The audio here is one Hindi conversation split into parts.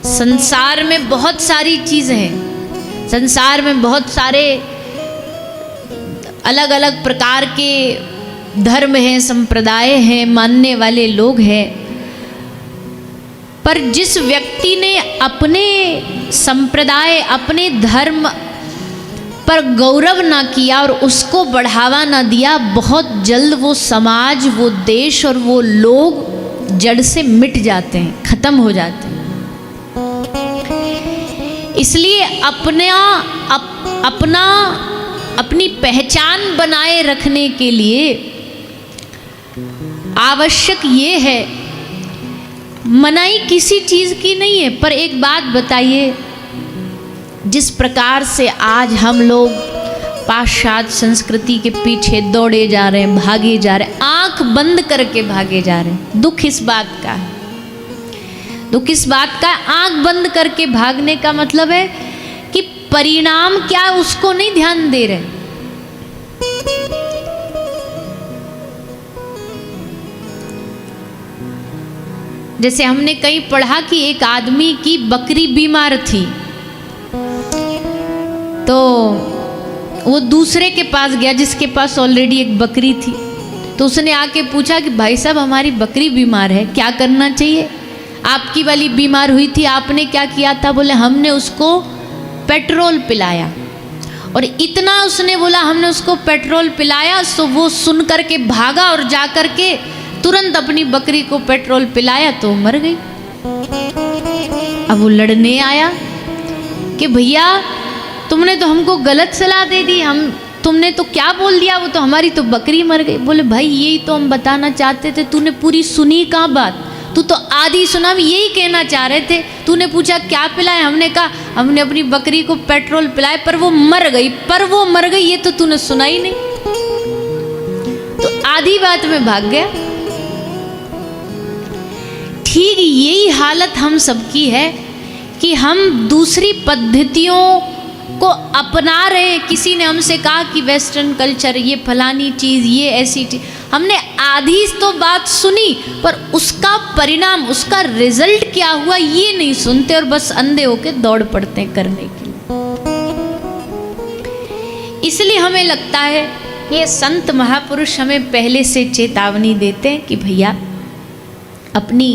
संसार में बहुत सारी चीज़ें हैं, संसार में बहुत सारे अलग अलग प्रकार के धर्म हैं, संप्रदाय हैं, मानने वाले लोग हैं। पर जिस व्यक्ति ने अपने संप्रदाय, अपने धर्म पर गौरव ना किया और उसको बढ़ावा ना दिया, बहुत जल्द वो समाज, वो देश और वो लोग जड़ से मिट जाते हैं, खत्म हो जाते हैं। इसलिए अपनी पहचान बनाए रखने के लिए आवश्यक ये है, मनाही किसी चीज़ की नहीं है, पर एक बात बताइए, जिस प्रकार से आज हम लोग पाश्चात्य संस्कृति के पीछे दौड़े जा रहे हैं, भागे जा रहे हैं, आंख बंद करके भागे जा रहे हैं। दुख इस बात का है, दुख इस बात का, आंख बंद करके भागने का मतलब है कि परिणाम क्या उसको नहीं ध्यान दे रहे। जैसे हमने कहीं पढ़ा कि एक आदमी की बकरी बीमार थी, तो वो दूसरे के पास गया जिसके पास ऑलरेडी एक बकरी थी। तो उसने आके पूछा कि भाई साहब, हमारी बकरी बीमार है, क्या करना चाहिए? आपकी वाली बीमार हुई थी, आपने क्या किया था? बोले हमने उसको पेट्रोल पिलाया। और इतना उसने बोला हमने उसको पेट्रोल पिलाया, तो वो सुन कर के भागा और जा कर के तुरंत अपनी बकरी को पेट्रोल पिलाया, तो मर गई। अब वो लड़ने आया कि भैया तुमने तो हमको गलत सलाह दे दी, तुमने तो क्या बोल दिया, वो तो हमारी तो बकरी मर गई। बोले भाई यही तो हम बताना चाहते थे, तूने पूरी सुनी कहाँ बात? तू तो आधी सुना, हम यही कहना चाह रहे थे। तूने पूछा क्या पिलाया, हमने कहा हमने अपनी बकरी को पेट्रोल पिलाया, पर वो मर गई, ये तो तूने सुना ही नहीं। तो आधी बात में भाग गया। ठीक यही हालत हम सबकी है कि हम दूसरी पद्धतियों को अपना रहे। किसी ने हमसे कहा कि वेस्टर्न कल्चर, ये फलानी चीज़, ये ऐसी चीज़, हमने आधी तो बात सुनी, पर उसका परिणाम, उसका रिजल्ट क्या हुआ ये नहीं सुनते और बस अंधे होके दौड़ पड़ते हैं करने के लिए। इसलिए हमें लगता है ये संत महापुरुष हमें पहले से चेतावनी देते हैं कि भैया अपनी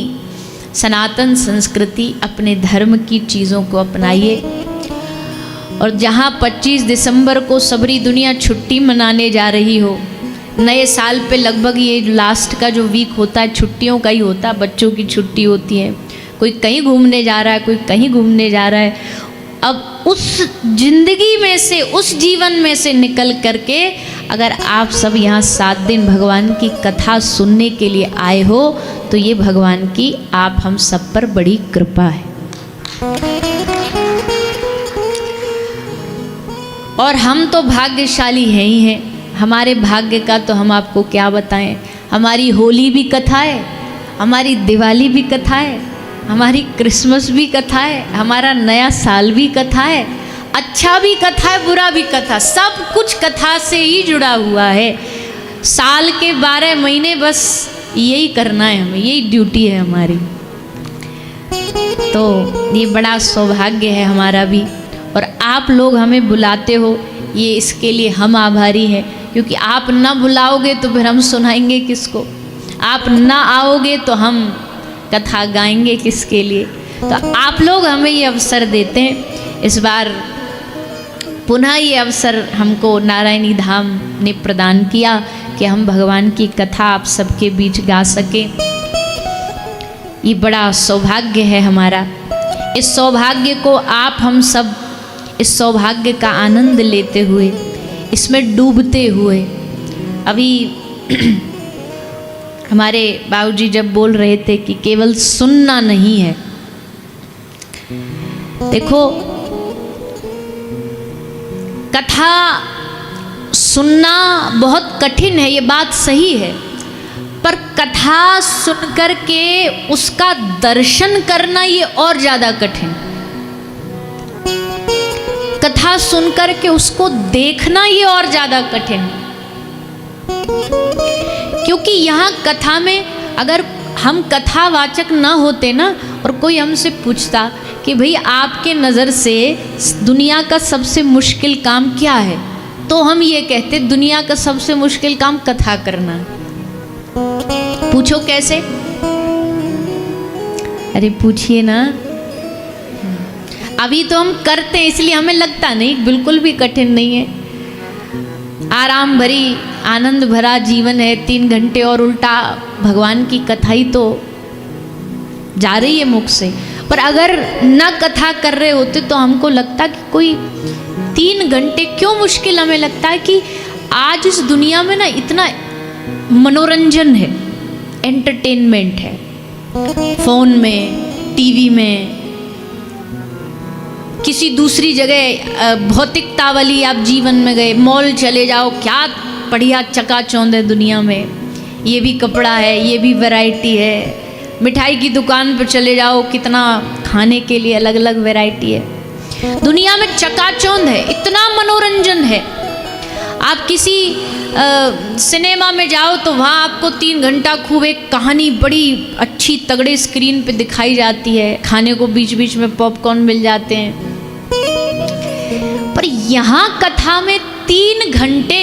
सनातन संस्कृति, अपने धर्म की चीज़ों को अपनाइए। और जहाँ 25 दिसंबर को सबरी दुनिया छुट्टी मनाने जा रही हो, नए साल पे लगभग ये लास्ट का जो वीक होता है छुट्टियों का ही होता है, बच्चों की छुट्टी होती है, कोई कहीं घूमने जा रहा है, कोई कहीं घूमने जा रहा है। अब उस जिंदगी में से, उस जीवन में से निकल करके अगर आप सब यहाँ 7 दिन भगवान की कथा सुनने के लिए आए हो, तो ये भगवान की आप हम सब पर बड़ी कृपा है। और हम तो भाग्यशाली हैं ही हैं। हमारे भाग्य का तो हम आपको क्या बताएं। हमारी होली भी कथा है, हमारी दिवाली भी कथा है, हमारी क्रिसमस भी कथा है, हमारा नया साल भी कथा है, अच्छा भी कथा है, बुरा भी कथा, सब कुछ कथा से ही जुड़ा हुआ है। साल के 12 महीने बस यही करना है हमें, यही ड्यूटी है हमारी। तो ये बड़ा सौभाग्य है हमारा भी, और आप लोग हमें बुलाते हो, ये इसके लिए हम आभारी हैं। क्योंकि आप ना बुलाओगे तो फिर हम सुनाएंगे किसको, आप ना आओगे तो हम कथा गाएंगे किसके लिए। तो आप लोग हमें ये अवसर देते हैं। इस बार पुनः ये अवसर हमको नारायणी धाम ने प्रदान किया कि हम भगवान की कथा आप सबके बीच गा सकें। ये बड़ा सौभाग्य है हमारा। इस सौभाग्य को आप हम सब इस सौभाग्य का आनंद लेते हुए, इसमें डूबते हुए, अभी हमारे बाबूजी जब बोल रहे थे कि केवल सुनना नहीं है, देखो कथा सुनना बहुत कठिन है, ये बात सही है, पर कथा सुनकर के उसका दर्शन करना ये और ज़्यादा कठिन। कथा सुनकर के उसको देखना ये और ज़्यादा कठिन, क्योंकि यहाँ कथा में अगर हम कथावाचक ना होते ना, और कोई हमसे पूछता कि भाई आपके नज़र से दुनिया का सबसे मुश्किल काम क्या है, तो हम ये कहते दुनिया का सबसे मुश्किल काम कथा करना। पूछो कैसे? अरे पूछिए ना। अभी तो हम करते हैं इसलिए हमें लगता नहीं, बिल्कुल भी कठिन नहीं है। आराम भरी आनंद भरा जीवन है, 3 घंटे और उल्टा भगवान की कथा ही तो जा रही है मुख से। पर अगर न कथा कर रहे होते तो हमको लगता कि कोई 3 घंटे क्यों मुश्किल, हमें लगता है कि आज इस दुनिया में ना इतना मनोरंजन है, एंटरटेनमेंट है, फोन में, टीवी में, किसी दूसरी जगह भौतिकता वाली आप जीवन में गए, मॉल चले जाओ, क्या बढ़िया चकाचौंध है दुनिया में, ये भी कपड़ा है, ये भी वैरायटी है, मिठाई की दुकान पर चले जाओ, कितना खाने के लिए अलग अलग वैरायटी है। दुनिया में चकाचौंध है, इतना मनोरंजन है। आप किसी सिनेमा में जाओ तो वहाँ आपको 3 घंटा खूब एक कहानी बड़ी अच्छी तगड़े स्क्रीन पे दिखाई जाती है, खाने को बीच बीच में पॉपकॉर्न मिल जाते हैं। पर यहाँ कथा में 3 घंटे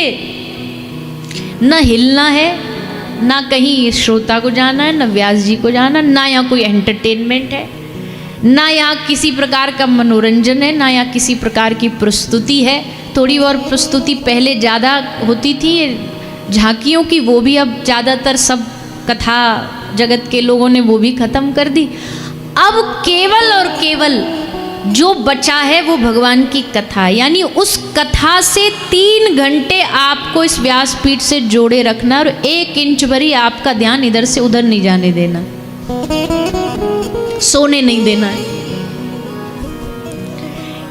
न हिलना है, ना कहीं श्रोता को जाना है, ना व्यास जी को जाना, ना यहाँ कोई एंटरटेनमेंट है, ना यहाँ किसी प्रकार का मनोरंजन है, ना यहाँ किसी प्रकार की प्रस्तुति है। थोड़ी और प्रस्तुति पहले ज़्यादा होती थी झांकियों की, वो भी अब ज़्यादातर सब कथा जगत के लोगों ने वो भी ख़त्म कर दी। अब केवल और केवल जो बचा है वो भगवान की कथा, यानी उस कथा से 3 घंटे आपको इस व्यासपीठ से जोड़े रखना और 1 इंच भरी आपका ध्यान इधर से उधर नहीं जाने देना, सोने नहीं देना है।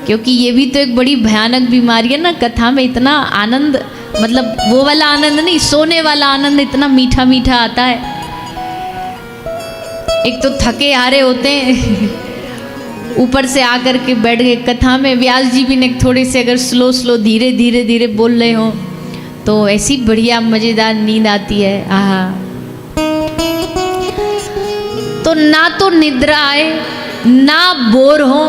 क्योंकि ये भी तो एक बड़ी भयानक बीमारी है ना, कथा में इतना आनंद, मतलब वो वाला आनंद नहीं, सोने वाला आनंद इतना मीठा मीठा आता है। एक तो थके हारे होते हैं ऊपर से आकर के बैठ गए कथा में, व्यास जी भी ने थोड़े से अगर स्लो धीरे धीरे बोल रहे हो तो ऐसी बढ़िया मजेदार नींद आती है। आहा, तो ना तो निद्रा आए, ना बोर हो,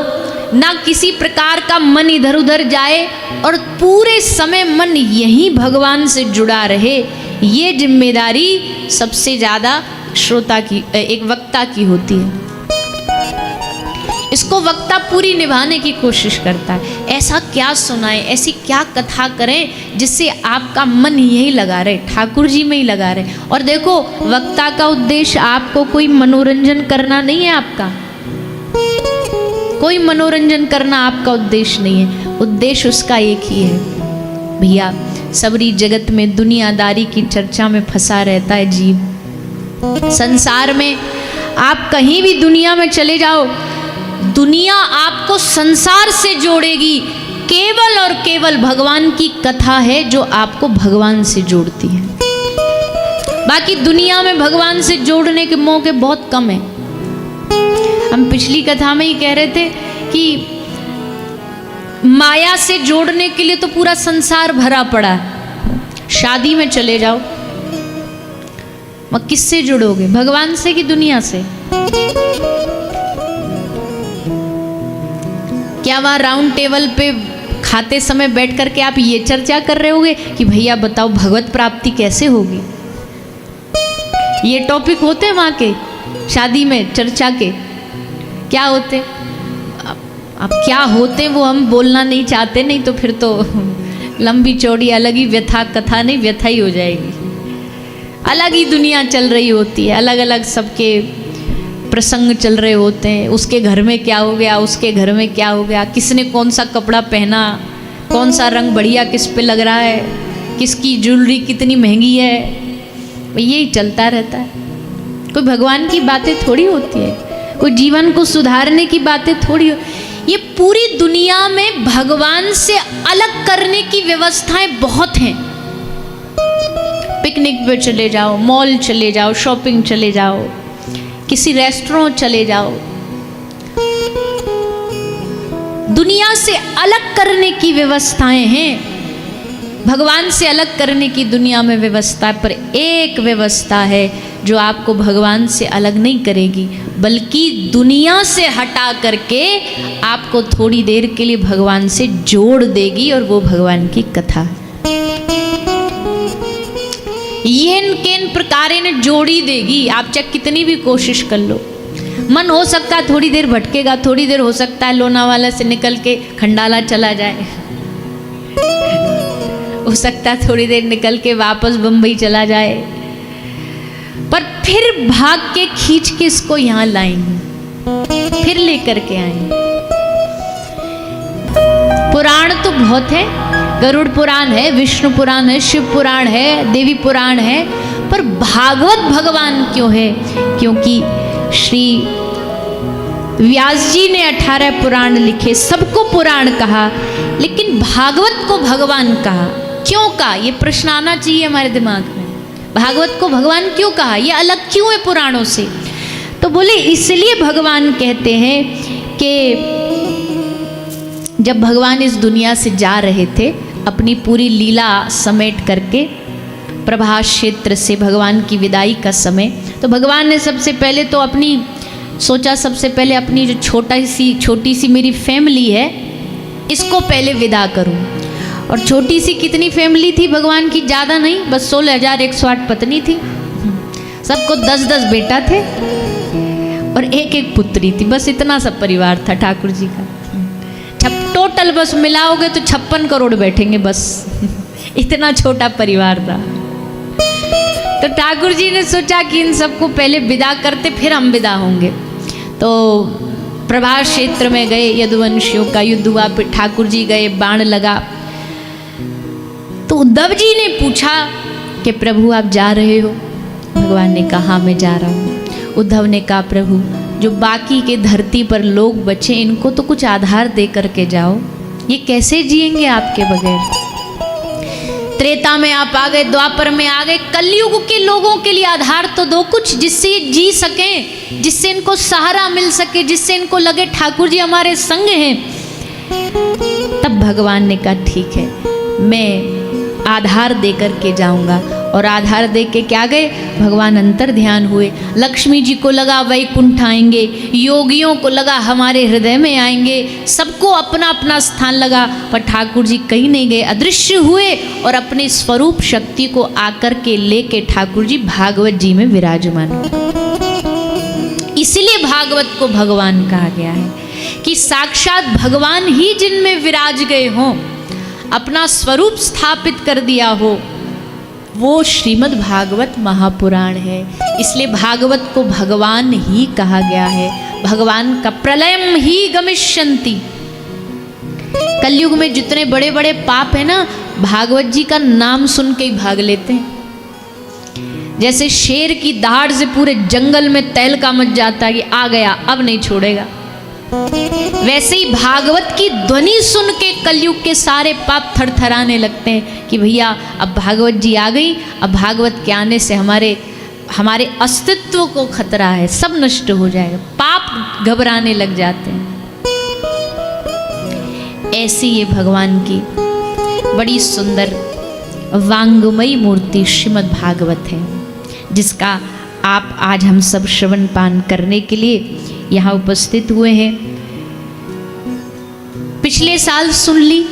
ना किसी प्रकार का मन इधर उधर जाए, और पूरे समय मन यही भगवान से जुड़ा रहे। ये जिम्मेदारी सबसे ज़्यादा श्रोता की, एक वक्ता की होती है। इसको वक्ता पूरी निभाने की कोशिश करता है। ऐसा क्या सुनाए, ऐसी क्या कथा करें जिससे आपका मन यही लगा रहे, ठाकुर जी में ही लगा रहे। और देखो, वक्ता का उद्देश्य आपको कोई मनोरंजन करना नहीं है, आपका कोई मनोरंजन करना आपका उद्देश्य नहीं है। उद्देश्य उसका एक ही है, भैया सबरी जगत में दुनियादारी की चर्चा में फंसा रहता है जीव। संसार में आप कहीं भी दुनिया में चले जाओ, दुनिया आपको संसार से जोड़ेगी। केवल और केवल भगवान की कथा है जो आपको भगवान से जोड़ती है। बाकी दुनिया में भगवान से जोड़ने के मौके बहुत कम है। हम पिछली कथा में ही कह रहे थे कि माया से जोड़ने के लिए तो पूरा संसार भरा पड़ा है। शादी में चले जाओ, वह किससे जुड़ोगे, भगवान से कि दुनिया से? क्या वहाँ राउंड टेबल पे खाते समय बैठ करके आप ये चर्चा कर रहे होगे कि भैया बताओ भगवत प्राप्ति कैसे होगी? ये टॉपिक होते हैं वहाँ के शादी में चर्चा के, क्या होते? अब क्या होते वो हम बोलना नहीं चाहते, नहीं तो फिर तो लंबी चौड़ी अलग ही व्यथा, कथा नहीं व्यथा ही हो जाएगी। अलग ही दुनिया चल रही होती है, अलग अलग सबके प्रसंग चल रहे होते हैं। उसके घर में क्या हो गया, उसके घर में क्या हो गया, किसने कौन सा कपड़ा पहना, कौन सा रंग बढ़िया किस पे लग रहा है, किसकी ज्वेलरी कितनी महंगी है, यही चलता रहता है। कोई भगवान की बातें थोड़ी होती है, कोई जीवन को सुधारने की बातें थोड़ी। ये पूरी दुनिया में भगवान से अलग करने की व्यवस्थाएं बहुत हैं। पिकनिक पे चले जाओ, मॉल चले जाओ, शॉपिंग चले जाओ, किसी रेस्टोरेंट चले जाओ, दुनिया से अलग करने की व्यवस्थाएं हैं। भगवान से अलग करने की दुनिया में व्यवस्था, पर एक व्यवस्था है जो आपको भगवान से अलग नहीं करेगी, बल्कि दुनिया से हटा करके आपको थोड़ी देर के लिए भगवान से जोड़ देगी, और वो भगवान की कथा है। ये इन प्रकारे ने जोड़ी देगी, आप चाहे कितनी भी कोशिश कर लो। मन हो सकता है थोड़ी देर भटकेगा, थोड़ी देर हो सकता है लोनावाला से निकल के खंडाला चला जाए, हो सकता है थोड़ी देर निकल के वापस बंबई चला जाए, पर फिर भाग के खींच के इसको यहाँ लाएंगे, फिर लेकर के आएंगे। पुराण तो बहुत है, गरुड़ पुराण है, विष्णु पुराण है, शिव पुराण है, देवी पुराण है, पर भागवत भगवान क्यों है? क्योंकि श्री व्यास जी ने 18 पुराण लिखे, सबको पुराण कहा, लेकिन भागवत को भगवान कहा। क्यों कहा? ये प्रश्न आना चाहिए हमारे दिमाग में। भागवत को भगवान क्यों कहा? ये अलग क्यों है पुराणों से? तो बोले इसलिए भगवान कहते हैं कि जब भगवान इस दुनिया से जा रहे थे, अपनी पूरी लीला समेट करके प्रभास क्षेत्र से भगवान की विदाई का समय, तो भगवान ने सबसे पहले तो सोचा सबसे पहले अपनी जो छोटी सी मेरी फैमिली है, इसको पहले विदा करूं। और छोटी सी कितनी फैमिली थी भगवान की? ज़्यादा नहीं, बस 16,108 पत्नी थी, सबको 10-10 बेटा थे और एक पुत्री थी, बस इतना सब परिवार था ठाकुर जी का। टोटल बस मिलाओगे तो 56 करोड़ बैठेंगे, बस इतना छोटा परिवार था। तो ठाकुर जी ने सोचा कि इन सबको पहले विदा करते, फिर हम विदा होंगे। तो प्रभास क्षेत्र में गए, यदुवंशियों का युद्ध हुआ, फिर ठाकुर जी गए, बाण लगा। तो उद्धव जी ने पूछा कि प्रभु आप जा रहे हो? भगवान ने कहा मैं जा रहा हूँ। उद्धव ने कहा प्रभु जो बाकी के धरती पर लोग बचे, इनको तो कुछ आधार दे करके जाओ, ये कैसे जिएंगे आपके बगैर? त्रेता में आप आ गए, द्वापर में आ गए, कलयुग के लोगों के लिए आधार तो दो कुछ, जिससे ये जी सकें, जिससे इनको सहारा मिल सके, जिससे इनको लगे ठाकुर जी हमारे संग हैं। तब भगवान ने कहा ठीक है, मैं आधार दे करके जाऊंगा। और आधार दे के क्या गए? भगवान अंतर ध्यान हुए। लक्ष्मी जी को लगा वैकुंठ आएंगे, योगियों को लगा हमारे हृदय में आएंगे, सबको अपना अपना स्थान लगा, पर ठाकुर जी कहीं नहीं गए, अदृश्य हुए और अपने स्वरूप शक्ति को आकर के लेके ठाकुर जी भागवत जी में विराजमान हुए। इसलिए भागवत को भगवान कहा गया है कि साक्षात भगवान ही जिनमें विराज गए हों, अपना स्वरूप स्थापित कर दिया हो, वो श्रीमद् भागवत महापुराण है। इसलिए भागवत को भगवान ही कहा गया है। भगवान का प्रलयम ही गमिष्यन्ति। कलयुग में जितने बड़े बड़े पाप है ना, भागवत जी का नाम सुन के ही भाग लेते हैं। जैसे शेर की दहाड़ से पूरे जंगल में तहलका मच जाता है कि आ गया, अब नहीं छोड़ेगा, वैसे ही भागवत की ध्वनि सुन के कलयुग के सारे पाप थरथराने लगते हैं कि भैया अब भागवत जी आ गई, अब भागवत के आने से हमारे अस्तित्व को खतरा है, सब नष्ट हो जाएगा, पाप घबराने लग जाते हैं। ऐसी ये भगवान की बड़ी सुंदर वांगमयी मूर्ति श्रीमद् भागवत है, जिसका आप आज हम सब श्रवण पान करने के लिए यहाँ उपस्थित हुए हैं। पिछले साल सुन ली,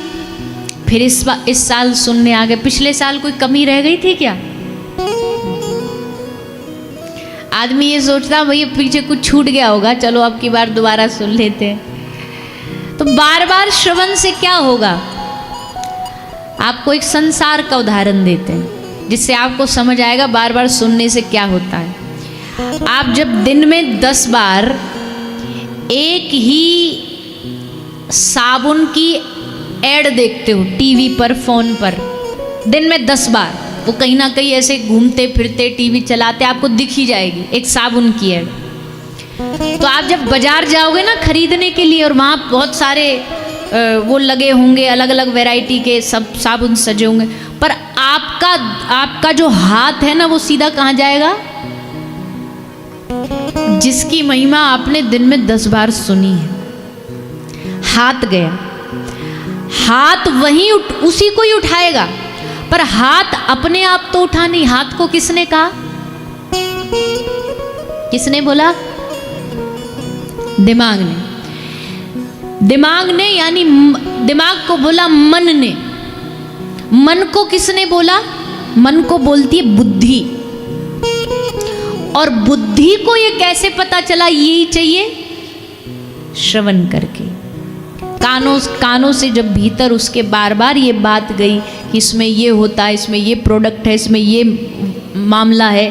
फिर इस साल सुनने आ गए। पिछले साल कोई कमी रह गई थी क्या? आदमी ये सोचता भैया पीछे कुछ छूट गया होगा, चलो अब की बार दोबारा सुन लेते हैं। तो बार बार श्रवण से क्या होगा? आपको एक संसार का उदाहरण देते हैं जिससे आपको समझ आएगा बार बार सुनने से क्या होता है। आप जब दिन में 10 बार एक ही साबुन की ऐड देखते हो टीवी पर, फोन पर, दिन में 10 बार, वो कहीं ना कहीं ऐसे घूमते फिरते टीवी चलाते आपको दिख ही जाएगी एक साबुन की ऐड। तो आप जब बाजार जाओगे ना खरीदने के लिए, और वहाँ बहुत सारे वो लगे होंगे, अलग अलग वैरायटी के सब साबुन सजे होंगे, पर आपका जो हाथ है ना वो सीधा कहाँ जाएगा? जिसकी महिमा आपने दिन में 10 बार सुनी है, हाथ गया। हाथ उसी को ही उठाएगा। पर हाथ अपने आप तो उठा नहीं। हाथ को किसने कहा? किसने बोला? दिमाग ने। दिमाग ने यानी दिमाग को बोला मन ने। मन को किसने बोला? मन को बोलती है बुद्धि। और बुद्धि को ये कैसे पता चला यही चाहिए? श्रवण करके। कानों से जब भीतर उसके बार बार ये बात गई कि इसमें ये होता है, इसमें ये प्रोडक्ट है, इसमें ये मामला है,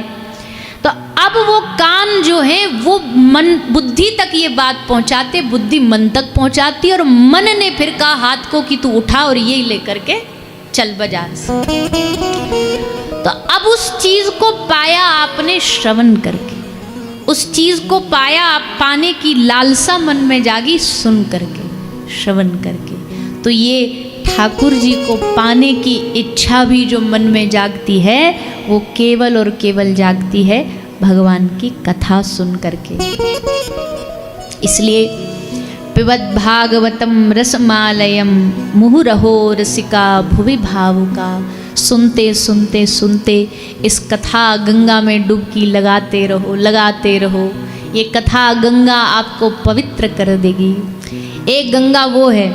तो अब वो कान जो है वो मन बुद्धि तक ये बात पहुंचाते, बुद्धि मन तक पहुंचाती, और मन ने फिर कहा हाथ को कि तू उठा और ये लेकर के चल बाजार से। तो अब उस चीज को पाया आपने श्रवण करके, उस चीज को पाया, आप पाने की लालसा मन में जागी सुन करके, श्रवण करके। तो ये ठाकुर जी को पाने की इच्छा भी जो मन में जागती है वो केवल और केवल जागती है भगवान की कथा सुन करके। इसलिए पिबत भागवतम रसमालयम मुहुरहो रसिका भुवि भावुका। सुनते सुनते सुनते इस कथा गंगा में डुबकी लगाते रहो, लगाते रहो। ये कथा गंगा आपको पवित्र कर देगी। एक गंगा वो है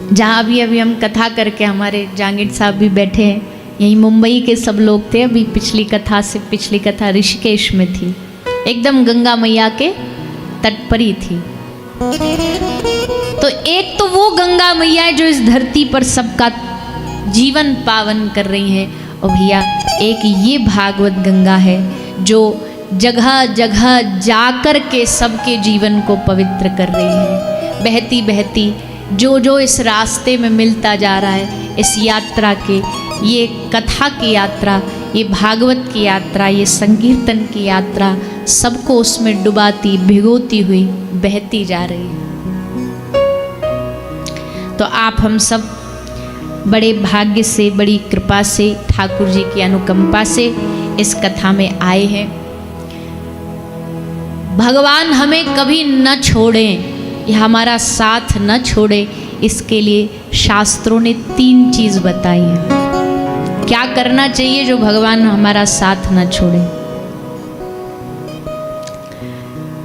जहाँ अभी हम कथा करके, हमारे जांगिड़ साहब भी बैठे हैं, यहीं मुंबई के सब लोग थे। अभी पिछली कथा ऋषिकेश में थी, एकदम गंगा मैया के तट पर ही थी। तो एक तो वो गंगा मैया है जो इस धरती पर सबका जीवन पावन कर रही है, और भैया एक ये भागवत गंगा है जो जगह जगह जाकर के सबके जीवन को पवित्र कर रही है। बहती बहती जो जो इस रास्ते में मिलता जा रहा है, इस यात्रा के, ये कथा की यात्रा, ये भागवत की यात्रा, ये संकीर्तन की यात्रा, सबको उसमें डुबाती भिगोती हुई बहती जा रही है। तो आप हम सब बड़े भाग्य से, बड़ी कृपा से, ठाकुर जी की अनुकंपा से इस कथा में आए हैं। भगवान हमें कभी न छोड़ें, या हमारा साथ न छोड़े, इसके लिए शास्त्रों ने 3 चीज बताई है। क्या करना चाहिए जो भगवान हमारा साथ न छोड़े?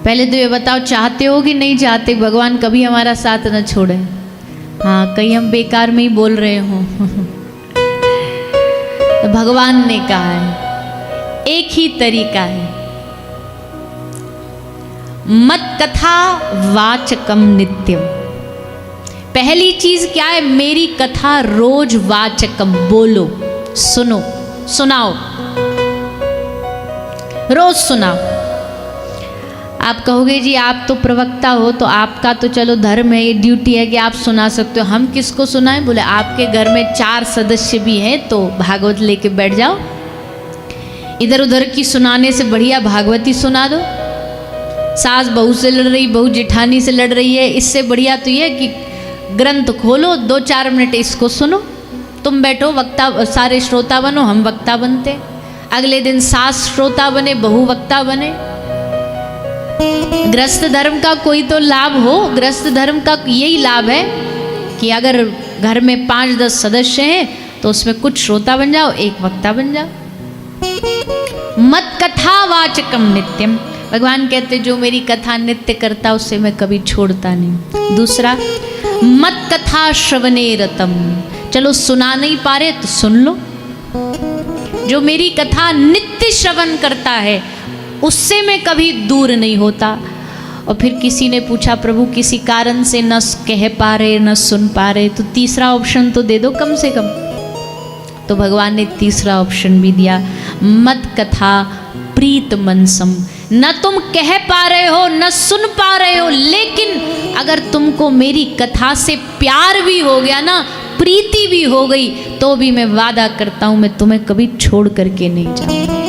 पहले तो ये बताओ, चाहते हो कि नहीं चाहते भगवान कभी हमारा साथ न छोड़े? हाँ, कहीं हम बेकार में ही बोल रहे हो। तो भगवान ने कहा है, एक ही तरीका है, मत कथा वाचकम नित्यम। पहली चीज क्या है? मेरी कथा रोज वाचकम, बोलो, सुनो, सुनाओ, रोज सुनाओ। आप कहोगे जी आप तो प्रवक्ता हो, तो आपका तो चलो धर्म है, ये ड्यूटी है कि आप सुना सकते हो। हम किसको सुनाएं? बोले आपके घर में 4 सदस्य भी हैं तो भागवत लेके बैठ जाओ। इधर उधर की सुनाने से बढ़िया भागवती सुना दो। सास बहू से लड़ रही, बहू जेठानी से लड़ रही है, इससे बढ़िया तो ये कि ग्रंथ खोलो, 2-4 मिनट इसको सुनो। तुम बैठो वक्ता, सारे श्रोता बनो, हम वक्ता बनते। अगले दिन सास श्रोता बने, बहू वक्ता बने। गृहस्थ धर्म का कोई तो लाभ हो। गृहस्थ धर्म का यही लाभ है कि अगर घर में 5-10 सदस्य हैं तो उसमें कुछ श्रोता बन जाओ, एक वक्ता बन जाओ। मत कथा वाचकम नित्यम। भगवान कहते जो मेरी कथा नित्य करता उससे मैं कभी छोड़ता नहीं। दूसरा, मत कथा श्रवणे रतम। चलो सुना नहीं पा रहे तो सुन लो। जो मेरी कथा नित्य श्रवण करता है उससे मैं कभी दूर नहीं होता। और फिर किसी ने पूछा प्रभु किसी कारण से न कह पा रहे, न सुन पा रहे, तो तीसरा ऑप्शन तो दे दो कम से कम। तो भगवान ने तीसरा ऑप्शन भी दिया, मत कथा प्रीत मनसम। न तुम कह पा रहे हो, न सुन पा रहे हो, लेकिन अगर तुमको मेरी कथा से प्यार भी हो गया ना, प्रीति भी हो गई, तो भी मैं वादा करता हूं मैं तुम्हें कभी छोड़ करके नहीं जाऊंगी।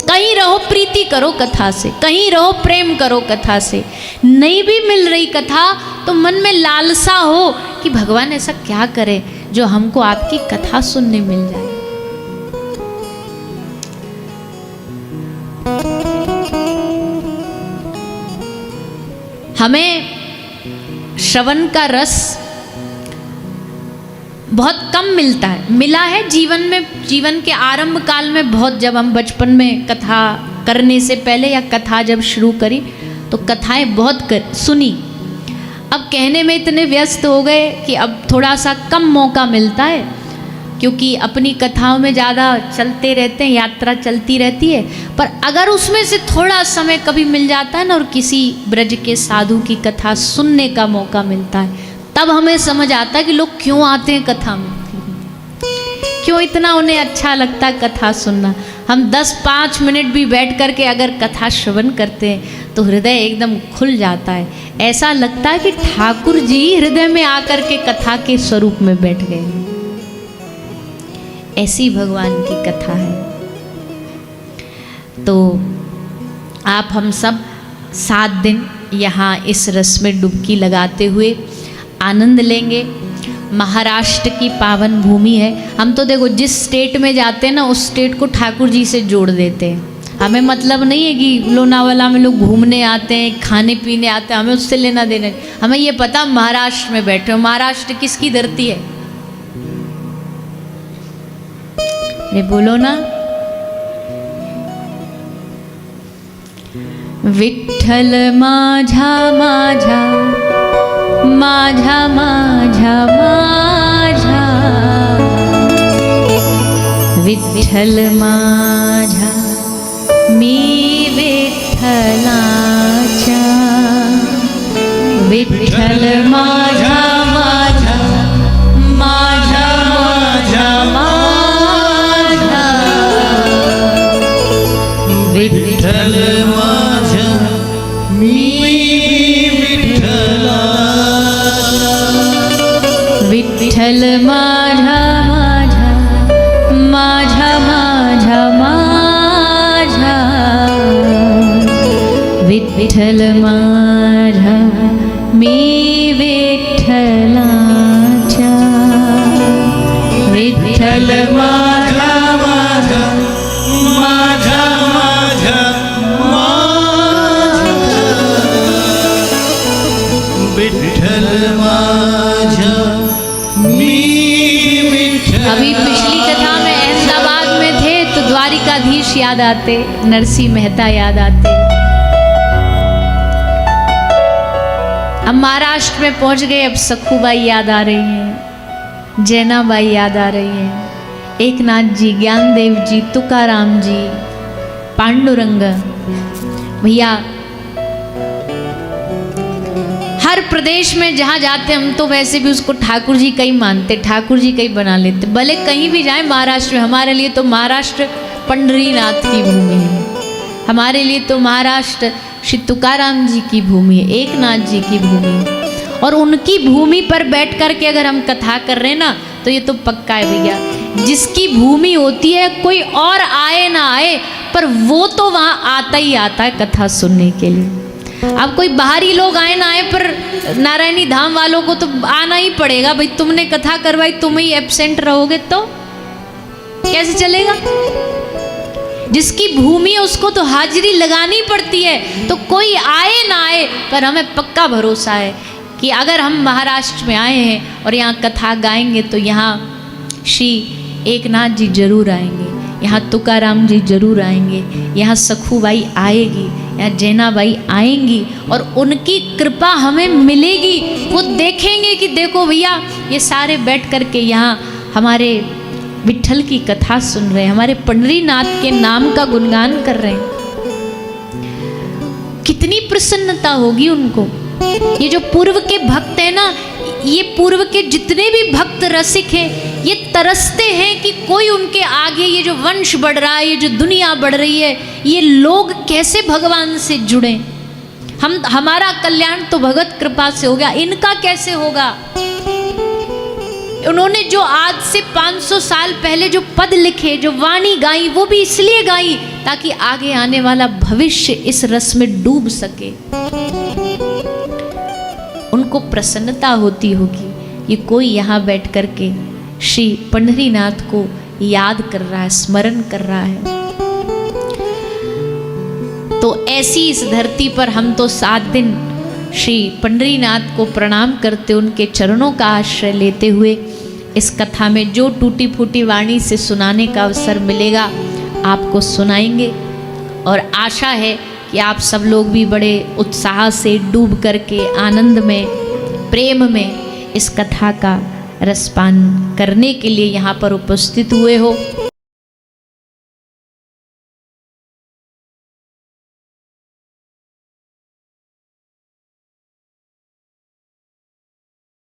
कहीं रहो प्रीति करो कथा से, कहीं रहो प्रेम करो कथा से। नहीं भी मिल रही कथा तो मन में लालसा हो कि भगवान ऐसा क्या करे जो हमको आपकी कथा सुनने मिल जाए। हमें श्रवण का रस बहुत कम मिलता है। मिला है जीवन में, जीवन के आरंभ काल में बहुत, जब हम बचपन में कथा करने से पहले या कथा जब शुरू करी तो कथाएं बहुत सुनी। अब कहने में इतने व्यस्त हो गए कि अब थोड़ा सा कम मौका मिलता है, क्योंकि अपनी कथाओं में ज़्यादा चलते रहते हैं, यात्रा चलती रहती है। पर अगर उसमें से थोड़ा समय कभी मिल जाता है ना, और किसी ब्रज के साधु की कथा सुनने का मौका मिलता है, तब हमें समझ आता है कि लोग क्यों आते हैं कथा में, क्यों इतना उन्हें अच्छा लगता है कथा सुनना। हम 10-5 मिनट भी बैठ करके अगर कथा श्रवण करते हैं तो हृदय एकदम खुल जाता है। ऐसा लगता है कि ठाकुर जी हृदय में आकर के कथा के स्वरूप में बैठ गए। ऐसी भगवान की कथा है। तो आप हम सब 7 दिन यहाँ इस रस में डुबकी लगाते हुए आनंद लेंगे। महाराष्ट्र की पावन भूमि है। हम तो देखो जिस स्टेट में जाते हैं ना, उस स्टेट को ठाकुर जी से जोड़ देते हैं। हमें मतलब नहीं है कि लोनावाला में लोग घूमने आते हैं, खाने पीने आते हैं, हमें उससे लेना देना। हमें ये पता महाराष्ट्र में बैठे हो। महाराष्ट्र किसकी धरती है? ये बोलो ना, विठ्ठल माझा माझा माझा माझा माझा, विठ्ठल माझा मी विठ्ठलाच्या, विठ्ठल माझा माझा माझा माझा माझा, विठ्ठल माझा मी विठ्ठल माझा माझा माझा माझा माझा, विठ्ठल माझा मी विठ्ठलाच्या, विठ्ठल माझा माझा माझा माझा माझा, विठ्ठल माझा। अभी पिछली कथा में अहमदाबाद में थे तो द्वारिकाधीश याद आते, नरसिंह मेहता याद आते। अब महाराष्ट्र में पहुंच गए, अब सखूबाई याद आ रही हैं, जैनाबाई याद आ रही हैं, एकनाथ जी, ज्ञानदेव जी, तुकाराम जी, पांडुरंग भैया। हर प्रदेश में जहाँ जाते हम तो वैसे भी उसको ठाकुर जी का ही मानते, ठाकुर जी का ही बना लेते। भले कहीं भी जाए महाराष्ट्र में, हमारे लिए तो महाराष्ट्र पंढरीनाथ की भूमि है, हमारे लिए तो महाराष्ट्र श्री तुकाराम जी की भूमि है, एकनाथ जी की भूमि है। और उनकी भूमि पर बैठ कर के अगर हम कथा कर रहे हैं ना, तो ये तो पक्का है भैया, जिसकी भूमि होती है कोई और आए ना आए, पर वो तो वहाँ आता ही आता है कथा सुनने के लिए। अब कोई बाहरी लोग आए ना आए, पर नारायणी धाम वालों को तो आना ही पड़ेगा भाई। तुमने कथा करवाई, तुम ही एब्सेंट रहोगे तो कैसे चलेगा? जिसकी भूमि है उसको तो हाजिरी लगानी पड़ती है। तो कोई आए ना आए, पर हमें पक्का भरोसा है कि अगर हम महाराष्ट्र में आए हैं और यहाँ कथा गाएंगे तो यहाँ श्री एकनाथ जी जरूर आएंगे, यहाँ तुकाराम जी जरूर आएंगे, यहाँ सखूबाई आएगी, यहाँ जैनाबाई आएंगी, और उनकी कृपा हमें मिलेगी। वो देखेंगे कि देखो भैया ये सारे बैठ कर के यहाँ हमारे विठ्ठल की कथा सुन रहे हैं, हमारे पंढरीनाथ के नाम का गुणगान कर रहे हैं। कितनी प्रसन्नता होगी उनको। ये जो पूर्व के भक्त हैं ना, ये पूर्व के जितने भी भक्त रसिक हैं, ये तरसते हैं कि कोई उनके आगे, ये जो वंश बढ़ रहा है, ये जो दुनिया बढ़ रही है, ये लोग कैसे भगवान से जुड़े। हमारा कल्याण तो भगवत कृपा से हो गया, इनका कैसे होगा? उन्होंने जो आज से 500 साल पहले जो पद लिखे, जो वाणी गाई, वो भी इसलिए गाई ताकि आगे आने वाला भविष्य इस रस में डूब सके। उनको प्रसन्नता होती होगी ये कोई यहाँ बैठ करके श्री पंढरीनाथ को याद कर रहा है, स्मरण कर रहा है। तो ऐसी इस धरती पर हम तो 7 दिन श्री पंढरीनाथ को प्रणाम करते, उनके चरणों का आश्रय लेते हुए इस कथा में जो टूटी फूटी वाणी से सुनाने का अवसर मिलेगा आपको सुनाएंगे। और आशा है कि आप सब लोग भी बड़े उत्साह से डूब करके आनंद में, प्रेम में इस कथा का रसपान करने के लिए यहाँ पर उपस्थित हुए हो।